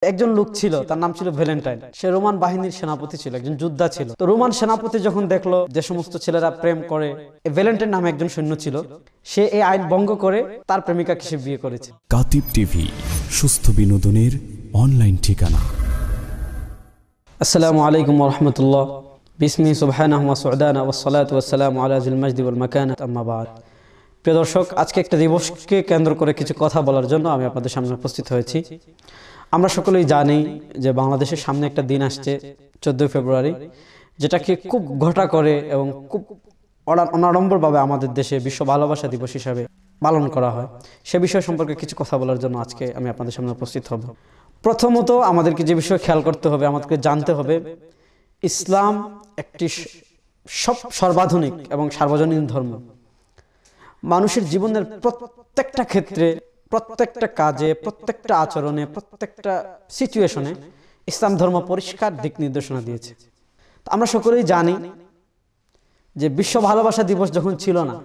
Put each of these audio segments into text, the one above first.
একজন লোক ছিল, তার নাম ছিল ভ্যালেন্টাইন। সে রোমান বাহিনীর সেনাপতি ছিল, একজন যোদ্ধা ছিল। তো রোমান সেনাপতি যখন দেখলো যে সমস্ত ছেলেরা প্রেম করে, ভ্যালেন্টাইন নামে একজন সৈন্য ছিল, সে এই আইন ভঙ্গ করে তার প্রেমিকাকে সে বিয়ে করেছে। কাতিব টিভি, সুস্থ বিনোদনের অনলাইন ঠিকানা। আসসালামু আলাইকুম ওয়া রাহমাতুল্লাহ। বিসমি সুবহানাহু ওয়া সু'দানা ওয়াস সালাতু ওয়াস সালামু আলা জিল মাজদি ওয়াল মাকানাত, আম্মা বাদ। প্রিয় দর্শক, আজকে একটা দিবসকে কেন্দ্র করে কিছু কথা বলার জন্য আমি আপনাদের সামনে উপস্থিত হয়েছি। আমরা সকলেই জানি যে বাংলাদেশের সামনে একটা দিন আসছে 14 ফেব্রুয়ারি, যেটাকে খুব ঘটা করে এবং খুব অনাড়ম্বরভাবে আমাদের দেশে বিশ্ব ভালোবাসা দিবস হিসাবে পালন করা হয়। সে বিষয় সম্পর্কে কিছু কথা বলার জন্য আজকে আমি আপনাদের সামনে উপস্থিত হব। প্রথমত আমাদেরকে যে বিষয় খেয়াল করতে হবে, আমাদেরকে জানতে হবে, ইসলাম একটি সর্বাধুনিক এবং সার্বজনীন ধর্ম। মানুষের জীবনের প্রত্যেকটা ক্ষেত্রে, প্রত্যেকটা কাজে, প্রত্যেকটা আচরণে, প্রত্যেকটা সিচুয়েশনে ইসলাম ধর্ম পরিষ্কার দিক নির্দেশনা দিয়েছে। আমরা সকলেই জানি যে বিশ্ব ভালোবাসা দিবস যখন ছিল না,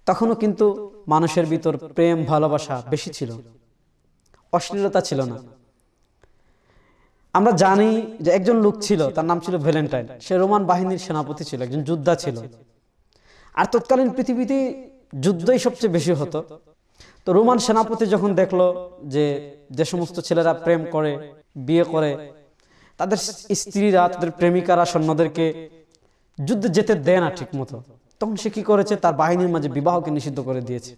তখনও কিন্তু মানুষের ভিতর প্রেম ভালোবাসা বেশি ছিল, অশ্লীলতা ছিল না। আমরা জানি যে একজন লোক ছিল, তার নাম ছিল ভ্যালেন্টাইন। সে রোমান বাহিনীর সেনাপতি ছিল, একজন যোদ্ধা ছিল। আর তৎকালীন পৃথিবীতে যুদ্ধই সবচেয়ে বেশি হতো। তো রোমান সেনাপতি যখন দেখলো যে সমস্ত ছেলেরা প্রেম করে, বিয়ে করে, তাদের স্ত্রীরা, তাদের প্রেমিকারা সৈন্যদেরকে যুদ্ধে যেতে দেয় না ঠিক মতো, তখন সে কি করেছে, তার বাহিনীর মাঝে বিবাহকে নিষিদ্ধ করে দিয়েছে।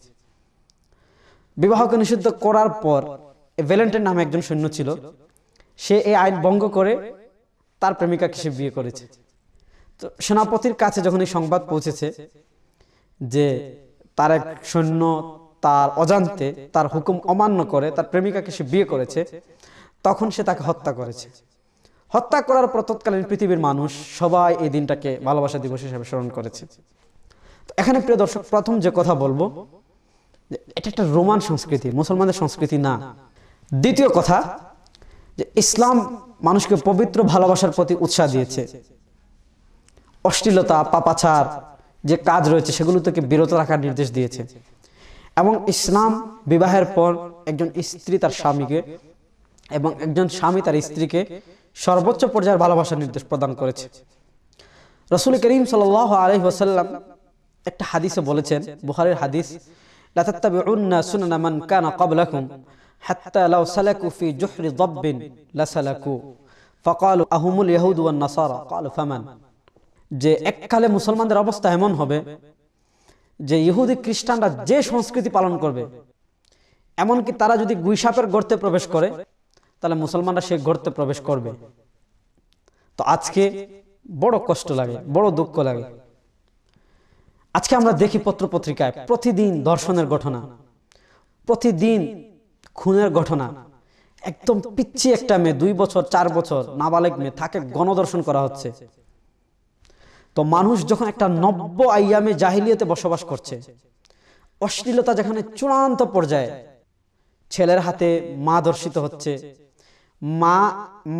বিবাহকে নিষিদ্ধ করার পর ভ্যালেন্টাইন নামে একজন সৈন্য ছিল, সে এই আইন ভঙ্গ করে তার প্রেমিকাকে সে বিয়ে করেছে। তো সেনাপতির কাছে যখন এই সংবাদ পৌঁছেছে যে তার এক সৈন্য তার অজান্তে তার হুকুম অমান্য করে তার প্রেমিকাকে সে বিয়ে করেছে, তখন সে তাকে হত্যা করেছে। হত্যা করার পর তৎকালীন পৃথিবীর মানুষ সবাই এই দিনটাকে ভালোবাসা দিবস হিসেবে স্মরণ করেছে। তো এখানে প্রিয় দর্শক, প্রথম যে কথা বলবো, এটা একটা রোমান সংস্কৃতি, মুসলমানদের সংস্কৃতি না। দ্বিতীয় কথা, যে ইসলাম মানুষকে পবিত্র ভালোবাসার প্রতি উৎসাহ দিয়েছে। অশ্লীলতা, পাপাচার যে কাজ রয়েছে সেগুলো থেকে বিরত রাখার নির্দেশ দিয়েছে। এবং ইসলাম বিবাহের পর একজন স্ত্রী তার স্বামীকে এবং একজন স্বামী তার স্ত্রীকে সর্বোচ্চ পর্যায়ের ভালোবাসার নির্দেশ প্রদান করেছে। রাসূল করিম সাল্লাল্লাহু আলাইহি ওয়াসাল্লাম একটা হাদিসে বলেছেন, বুখারীর হাদিস, লা তাত্তাবিউন্না সুনানা মান কানা ক্বাবলাকুম হাত্তা লাউ সালাকু ফি জুহরি দাব্বিন লাসালাকু ফাকালু আহুমুল ইয়াহুদ ওয়ান নাসারা ক্বালু ফামান। যে এককালে মুসলমানদের অবস্থা এমন হবে যে ইহুদি খ্রিস্টানরা যে সংস্কৃতি পালন করবে, এমনকি তারা যদি গুইসাপের গর্তে প্রবেশ করে, তাহলে মুসলমানরা সেই গর্তে প্রবেশ করবে। তো আজকে বড় কষ্ট লাগে, বড় দুঃখ লাগে। আজকে আমরা দেখি পত্রপত্রিকায় প্রতিদিন ধর্ষণের ঘটনা, প্রতিদিন খুনের ঘটনা। একদম পিচ্ছি একটা মেয়ে, 2 বছর 4 বছর নাবালেগ মেয়ে, তাকে গণধর্ষণ করা হচ্ছে। তো মানুষ যখন একটা নব্য আইয়ামে জাহিলিয়াতে বসবাস করছে, অশ্লীলতা যেখানে চূড়ান্ত পর্যায়ে, ছেলের হাতে মা ধর্ষিত হচ্ছে,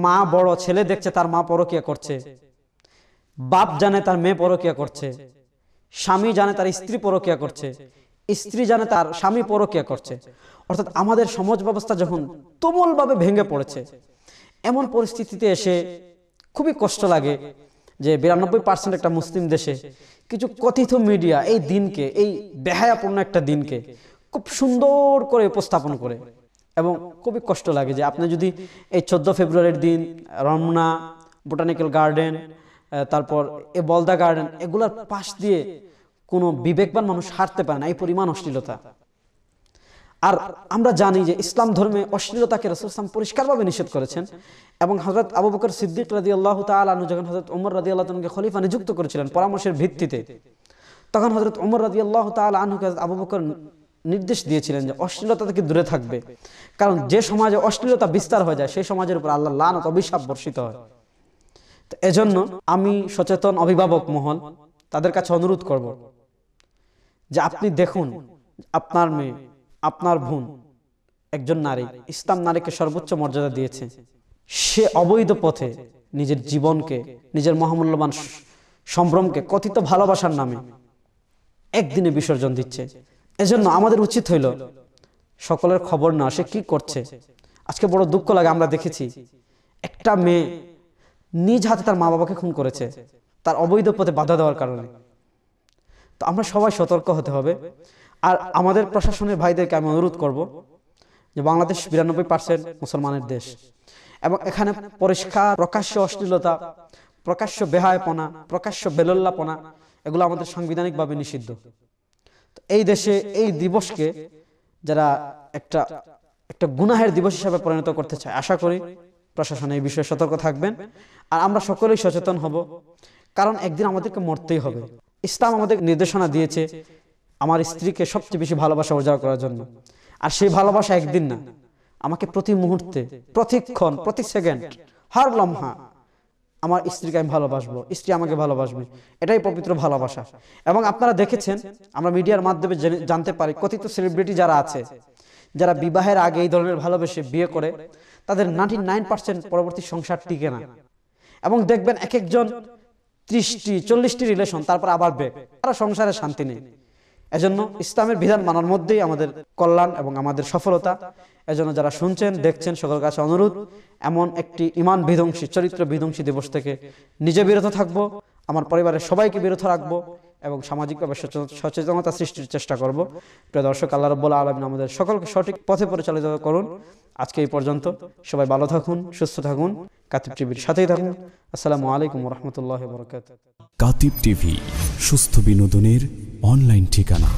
মা বড় ছেলে দেখছে তার মা পরকীয়া করছে, বাপ জানে তার মেয়ে পরকীয়া করছে, স্বামী জানে তার স্ত্রী পরকীয়া করছে, স্ত্রী জানে তার স্বামী পরকীয়া করছে। অর্থাৎ আমাদের সমাজ ব্যবস্থা যখন তুমুলভাবে ভেঙে পড়েছে, এমন পরিস্থিতিতে এসে খুবই কষ্ট লাগে যে 92% একটা মুসলিম দেশে কিছু কথিত মিডিয়া এই দিনকে, এই বেহায়াপূর্ণ একটা দিনকে খুব সুন্দর করে উপস্থাপন করে। এবং খুবই কষ্ট লাগে যে আপনি যদি এই 14 ফেব্রুয়ারির দিন রমনা, বোটানিক্যাল গার্ডেন, তারপর এ বলদা গার্ডেন, এগুলার পাশ দিয়ে কোনো বিবেকবান মানুষ হাঁটতে পারে না, এই পরিমাণ অশ্লীলতা। আর আমরা জানি যে ইসলাম ধর্মে অশ্লীলতাকে রাসূল সাল্লাল্লাহু আলাইহি ওয়াসাল্লাম পরিষ্কারভাবে নিষেধ করেছেন। এবং হযরত আবু বকর সিদ্দিক রাদিয়াল্লাহু তাআলা আনহু যখন হযরত ওমর রাদিয়াল্লাহু তাআলাকে খলিফা নিযুক্ত করেছিলেন পরামর্শের ভিত্তিতে, তখন হযরত ওমর রাদিয়াল্লাহু তাআলা আনহুকে আবু বকর নির্দেশ দিয়েছিলেন যে অশ্লীলতা থেকে দূরে থাকবে, কারণ যে সমাজে অশ্লীলতা বিস্তার হয়ে যায় সেই সমাজের উপর আল্লাহর লানত, অভিশাপ বর্ষিত হয়। তো এজন্য আমি সচেতন অভিভাবক মহল, তাদের কাছে অনুরোধ করব যে আপনি দেখুন, আপনার মেয়ে, আপনার বোন একজন নারী, ইসলাম নারীকে সর্বোচ্চ মর্যাদা দিয়েছে, সে অবৈধ পথে নিজের জীবনকে, নিজের মহামূল্যবান সম্ভ্রমকে কথিত ভালোবাসার নামে একদিনে বিসর্জন দিচ্ছে। এজন্য আমাদের উচিত হইল সকলের খবর না, সে কি করছে, আজকে বড় দুঃখ লাগে, আমরা দেখেছি একটা মেয়ে নিজ হাতে তার মা বাবাকে খুন করেছে তার অবৈধ পথে বাধা দেওয়ার কারণে। তো আমরা সবাই সতর্ক হতে হবে। আর আমাদের প্রশাসনের ভাইদেরকে আমি অনুরোধ করব যে বাংলাদেশ 92% মুসলমানের দেশ, এবং এখানে পরিষ্কার প্রকাশ্য অশ্লীলতা, প্রকাশ্য বেহায়াপনা, প্রকাশ্য বেলল্লাপনা এগুলো আমাদের সাংবিধানিকভাবে নিষিদ্ধ। তো এই দেশে এই দিবসকে যারা একটা গুনাহের দিবস হিসাবে পরিণত করতে চায়, আশা করি প্রশাসন এই বিষয়ে সতর্ক থাকবেন। আর আমরা সকলেই সচেতন হব, কারণ একদিন আমাদেরকে মরতেই হবে। ইসলাম আমাদের নির্দেশনা দিয়েছে আমার স্ত্রীকে সবচেয়ে বেশি ভালোবাসা উজাড় করার জন্য। আর সেই ভালোবাসা একদিন না, আমাকে প্রতি মুহূর্তে, প্রতিক্ষণ, প্রতি সেকেন্ড, হর লম্হা আমার স্ত্রীকে আমি ভালোবাসবো, স্ত্রী আমাকে ভালোবাসবে। এটাই পবিত্র ভালোবাসা। এবং আপনারা দেখেছেন, আমরা মিডিয়ার মাধ্যমে জানতে পারি কথিত সেলিব্রিটি যারা আছে, যারা বিবাহের আগে এই ধরনের ভালোবেসে বিয়ে করে, তাদের 99% পরবর্তী সংসার টিকে না। এবং দেখবেন এক একজন 30টি 40টি রিলেশন, তারপর আবার ব্রেক, আর সংসারে শান্তি নেই। এজন্য ইসলামের বিধান মানার মধ্যেই আমাদের কল্যাণ এবং আমাদের সফলতা। এজন্য যারা শুনছেন, দেখছেন, সকলের কাছে অনুরোধ, এমন একটি ঈমান বিধ্বংসী, চরিত্র বিধ্বংসী দিবস থেকে নিজে বিরত থাকবো, আমার পরিবারের সবাইকে বিরত রাখবো এবং সামাজিকভাবে সচেতনতা সৃষ্টির চেষ্টা করব। প্রিয় দর্শক, আল্লাহ রাব্বুল আলামিন আমাদের সকলকে সঠিক পথে পরিচালিত করুন। আজকে এই পর্যন্ত, সবাই ভালো থাকুন, সুস্থ থাকুন, কাতিব টিভির সাথেই থাকুন। আসসালামু আলাইকুম ওয়া রাহমাতুল্লাহি ওয়া বারাকাতুহু। কাতিব টিভি, সুস্থ বিনোদনের অনলাইন ঠিকানা।